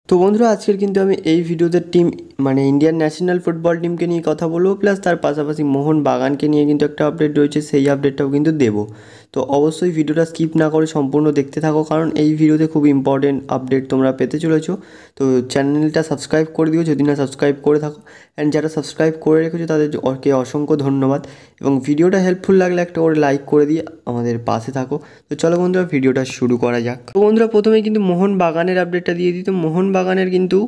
তো বন্ধুরা আজকের কিন্তু আমি এই ভিডিওতে টিম মানে ইন্ডিয়ান ন্যাশনাল ফুটবল টিমকে নিয়ে কথা বলবো, প্লাস তার পাশাপাশি মোহন বাগানকে নিয়ে কিন্তু একটা আপডেট রয়েছে, সেই আপডেটটাও কিন্তু দেবো। তো অবশ্যই ভিডিওটা স্কিপ না করে সম্পূর্ণ দেখতে থাকো, কারণ এই ভিডিওতে খুব ইম্পর্টেন্ট আপডেট তোমরা পেতে চলেছো। তো চ্যানেলটা সাবস্ক্রাইব করে দিও যদি না সাবস্ক্রাইব করে থাকো, অ্যান্ড যারা সাবস্ক্রাইব করে রেখেছো তাদেরকে অসংখ্য ধন্যবাদ। এবং ভিডিওটা হেল্পফুল লাগলে একটা করে লাইক করে দিয়ে আমাদের পাশে থাকো। তো চলো বন্ধুরা ভিডিওটা শুরু করা যাক। তো বন্ধুরা প্রথমে কিন্তু মোহন বাগানের আপডেটটা দিয়ে দিই। তো মোহন বাগানের কিন্তু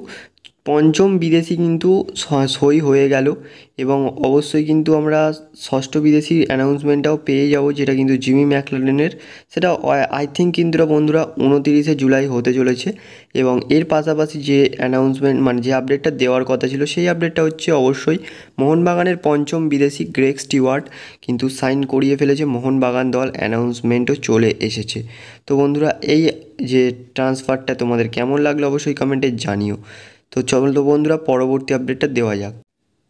পঞ্চম বিদেশি কিন্তু সই হয়ে গেল, এবং অবশ্যই কিন্তু আমরা ষষ্ঠ বিদেশির অ্যানাউন্সমেন্টটাও পেয়ে যাব, যেটা কিন্তু জিমি ম্যাকলারেনের। সেটা আই থিঙ্ক কিন্তু বন্ধুরা 29শে জুলাই হতে চলেছে। এবং এর পাশাপাশি যে অ্যানাউন্সমেন্ট মানে যে আপডেটটা দেওয়ার কথা ছিল, সেই আপডেটটা হচ্ছে অবশ্যই মোহনবাগানের পঞ্চম বিদেশি গ্রেগ স্টিওয়ার্ট কিন্তু সাইন করিয়ে ফেলেছে মোহনবাগান দল, অ্যানাউন্সমেন্টও চলে এসেছে। তো বন্ধুরা এই যে ট্রান্সফারটা তোমাদের কেমন লাগলো অবশ্যই কমেন্টে জানিও। তো চলো বন্ধুরা পরবর্তী আপডেটটা দেওয়া যাক।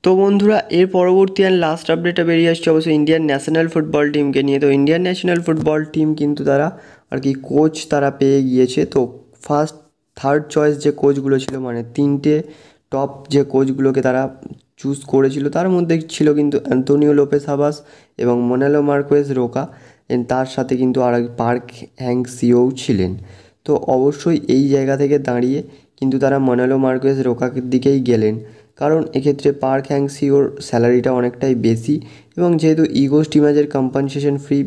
তো বন্ধুরা এর পরবর্তী অ্যান্ড লাস্ট আপডেটটা বেরিয়ে আসছে অবশ্যই ইন্ডিয়ান ন্যাশনাল ফুটবল টিমকে নিয়ে। তো ইন্ডিয়ান ন্যাশনাল ফুটবল টিম কিন্তু তারা আর কি কোচ তারা পেয়ে গিয়েছে। তো ফার্স্ট থার্ড চয়েস যে কোচগুলো ছিল, মানে তিনটে টপ যে কোচগুলোকে তারা চুজ করেছিল, তার মধ্যে ছিল কিন্তু অ্যান্তোনিও লোপেস হাবাস এবং মোনালো মার্কোয়েজ রোকা, তার সাথে কিন্তু আর পার্ক হ্যাং সিও ছিলেন। তো অবশ্যই এই জায়গা থেকে দাঁড়িয়ে কিন্তু তারা মোনালো মার্কোয়েজ রোকার দিকেই গেলেন, কারণ এক্ষেত্রে পার্ক হ্যাং সিওর স্যালারিটা অনেকটাই বেশি, এবং যেহেতু ইগো স্টিমাজের কম্পেনসেশন ফ্রি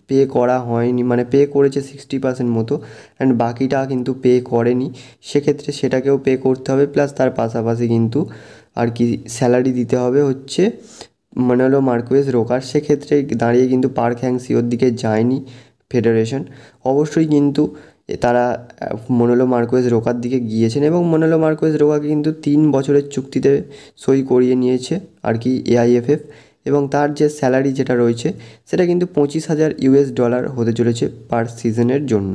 পে করা হয়নি, মানে পে করেছে 60% মতো, অ্যান্ড বাকিটা কিন্তু পে করেনি, সেক্ষেত্রে সেটাকেও পে করতে হবে, প্লাস তার পাশাপাশি কিন্তু আর কি স্যালারি দিতে হবে হচ্ছে মোনালো মার্কোয়েজ রোকার। সেক্ষেত্রে দাঁড়িয়ে কিন্তু পার্ক হ্যাং সিওর দিকে যায়নি ফেডারেশন, অবশ্যই কিন্তু তারা মোনালো মার্কোয়েজ রোকার দিকে গিয়েছেন, এবং মোনালো মার্কোয়েজ রোকাকে কিন্তু 3 বছরের চুক্তিতে সই করিয়ে নিয়েছে আর কি এআইএফএফ, এবং তার যে স্যালারি যেটা রয়েছে সেটা কিন্তু $25,000 হতে চলেছে পার সিজনের জন্য।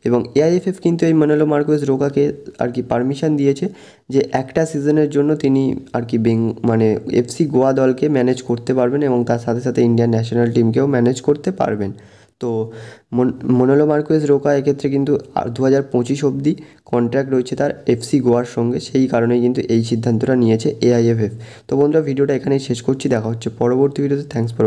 এবং এআইএফএফ কিন্তু এই মোনালো মার্কোয়েজ রোকাকে আর কি পারমিশন দিয়েছে যে একটা সিজনের জন্য তিনি আর কি মানে এফসি গোয়া দলকে ম্যানেজ করতে পারবেন, এবং তার সাথে সাথে ইন্ডিয়ান ন্যাশনাল টিমকেও ম্যানেজ করতে পারবেন। তো মোনালো মার্কোয়েজ রোকা এক্ষেত্রে কিন্তু 2025 অবধি কন্ট্রাক্ট রয়েছে তার এফসি গোয়ার সঙ্গে, সেই কারণেই কিন্তু এই সিদ্ধান্তটা নিয়েছে এআইএফএফ। তো বন্ধুরা ভিডিওটা এখানেই শেষ করছি, দেখা হচ্ছে পরবর্তী ভিডিওতে। Thanks for